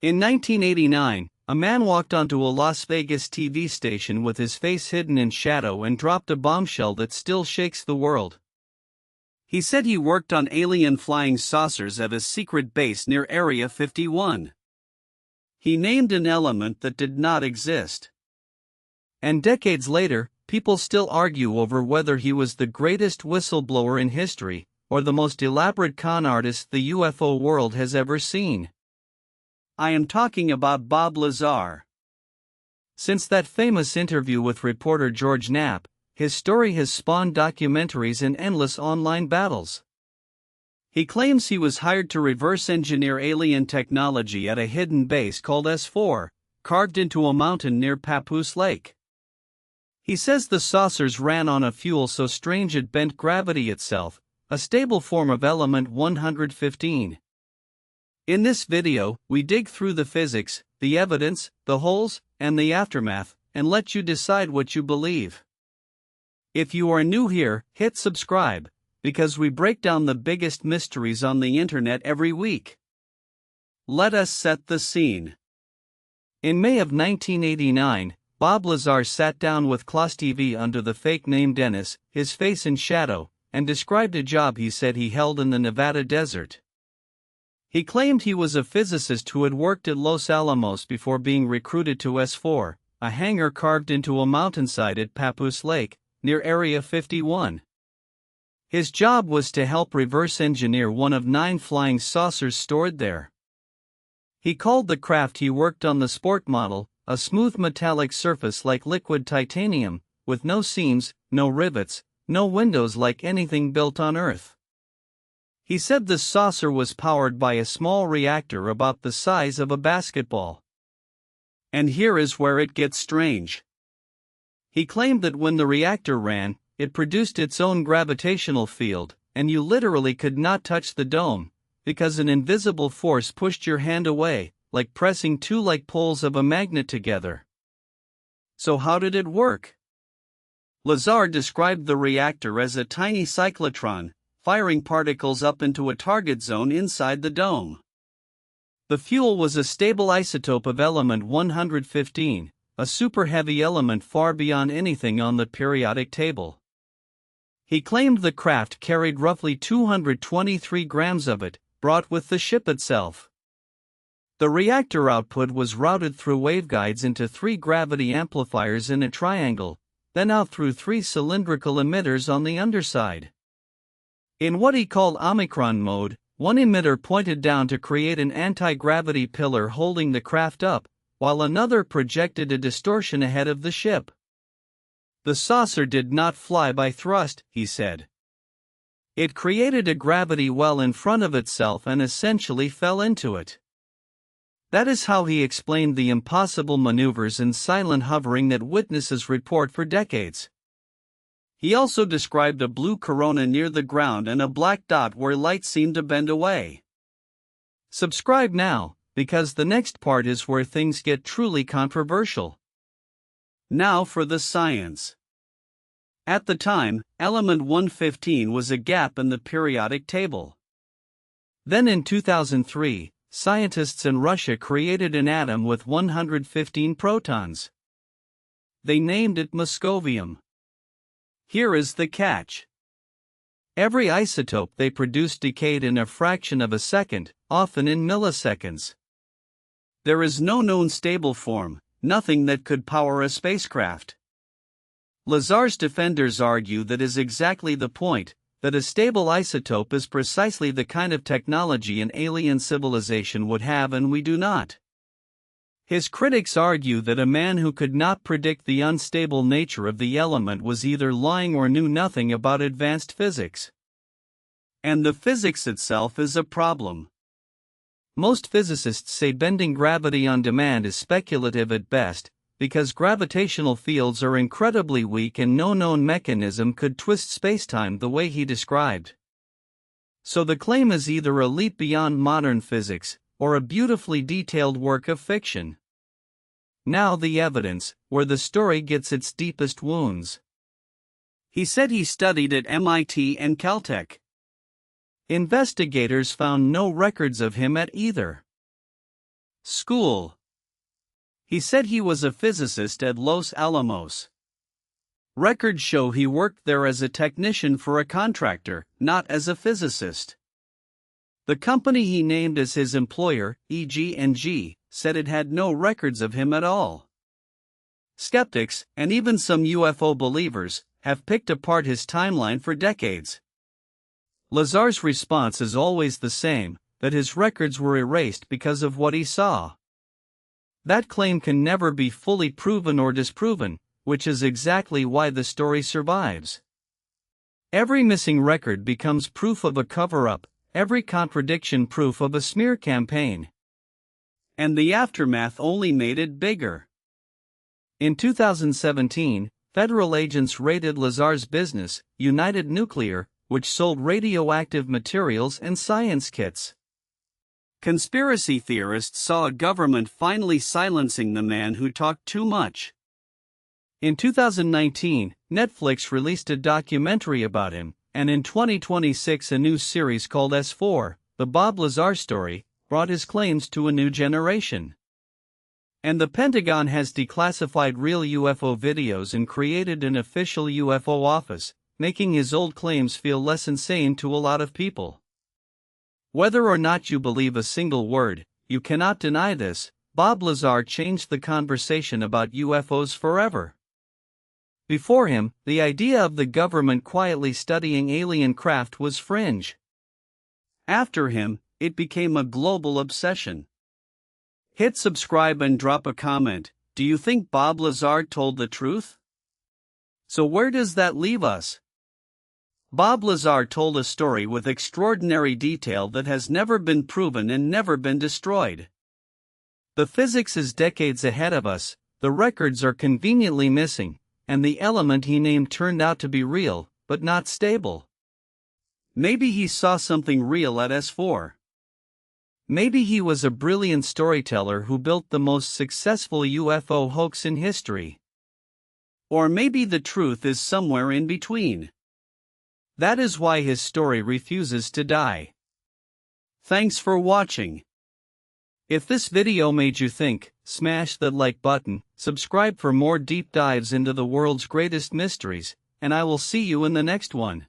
In 1989, a man walked onto a Las Vegas TV station with his face hidden in shadow and dropped a bombshell that still shakes the world. He said he worked on alien flying saucers at a secret base near Area 51. He named an element that did not exist. And decades later, people still argue over whether he was the greatest whistleblower in history, or the most elaborate con artist the UFO world has ever seen. I am talking about Bob Lazar. Since that famous interview with reporter George Knapp, his story has spawned documentaries and endless online battles. He claims he was hired to reverse engineer alien technology at a hidden base called S4, carved into a mountain near Papoose Lake. He says the saucers ran on a fuel so strange it bent gravity itself, a stable form of element 115. In this video, we dig through the physics, the evidence, the holes, and the aftermath, and let you decide what you believe. If you are new here, hit subscribe, because we break down the biggest mysteries on the internet every week. Let us set the scene. In May of 1989, Bob Lazar sat down with Klaus TV under the fake name Dennis, his face in shadow, and described a job he said he held in the Nevada desert. He claimed he was a physicist who had worked at Los Alamos before being recruited to S4, a hangar carved into a mountainside at Papoose Lake, near Area 51. His job was to help reverse engineer one of 9 flying saucers stored there. He called the craft he worked on the sport model, a smooth metallic surface like liquid titanium, with no seams, no rivets, no windows like anything built on Earth. He said the saucer was powered by a small reactor about the size of a basketball. And here is where it gets strange. He claimed that when the reactor ran, it produced its own gravitational field, and you literally could not touch the dome, because an invisible force pushed your hand away, like pressing 2 like poles of a magnet together. So how did it work? Lazar described the reactor as a tiny cyclotron, firing particles up into a target zone inside the dome. The fuel was a stable isotope of element 115, a super-heavy element far beyond anything on the periodic table. He claimed the craft carried roughly 223 grams of it, brought with the ship itself. The reactor output was routed through waveguides into 3 gravity amplifiers in a triangle, then out through 3 cylindrical emitters on the underside. In what he called Omicron mode, one emitter pointed down to create an anti-gravity pillar holding the craft up, while another projected a distortion ahead of the ship. The saucer did not fly by thrust, he said. It created a gravity well in front of itself and essentially fell into it. That is how he explained the impossible maneuvers and silent hovering that witnesses report for decades. He also described a blue corona near the ground and a black dot where light seemed to bend away. Subscribe now, because the next part is where things get truly controversial. Now for the science. At the time, element 115 was a gap in the periodic table. Then in 2003, scientists in Russia created an atom with 115 protons. They named it Moscovium. Here is the catch. Every isotope they produced decayed in a fraction of a second, often in milliseconds. There is no known stable form, nothing that could power a spacecraft. Lazar's defenders argue that is exactly the point, that a stable isotope is precisely the kind of technology an alien civilization would have and we do not. His critics argue that a man who could not predict the unstable nature of the element was either lying or knew nothing about advanced physics. And the physics itself is a problem. Most physicists say bending gravity on demand is speculative at best, because gravitational fields are incredibly weak and no known mechanism could twist spacetime the way he described. So the claim is either a leap beyond modern physics, or a beautifully detailed work of fiction. Now the evidence, where the story gets its deepest wounds. He said he studied at MIT and Caltech. Investigators found no records of him at either. School. He said he was a physicist at Los Alamos. Records show he worked there as a technician for a contractor, not as a physicist. The company he named as his employer, EG&G, said it had no records of him at all. Skeptics, and even some UFO believers, have picked apart his timeline for decades. Lazar's response is always the same, that his records were erased because of what he saw. That claim can never be fully proven or disproven, which is exactly why the story survives. Every missing record becomes proof of a cover-up, every contradiction proof of a smear campaign. And the aftermath only made it bigger. In 2017, federal agents raided Lazar's business, United Nuclear, which sold radioactive materials and science kits. Conspiracy theorists saw a government finally silencing the man who talked too much. In 2019, Netflix released a documentary about him, and in 2026 a new series called S4, The Bob Lazar Story, brought his claims to a new generation. And the Pentagon has declassified real UFO videos and created an official UFO office, making his old claims feel less insane to a lot of people. Whether or not you believe a single word, you cannot deny this: Bob Lazar changed the conversation about UFOs forever. Before him, the idea of the government quietly studying alien craft was fringe. After him, it became a global obsession. Hit subscribe and drop a comment. Do you think Bob Lazar told the truth? So where does that leave us? Bob Lazar told a story with extraordinary detail that has never been proven and never been destroyed. The physics is decades ahead of us, the records are conveniently missing, and the element he named turned out to be real, but not stable. Maybe he saw something real at S4. Maybe he was a brilliant storyteller who built the most successful UFO hoax in history. Or maybe the truth is somewhere in between. That is why his story refuses to die. Thanks for watching. If this video made you think, smash that like button, subscribe for more deep dives into the world's greatest mysteries, and I will see you in the next one.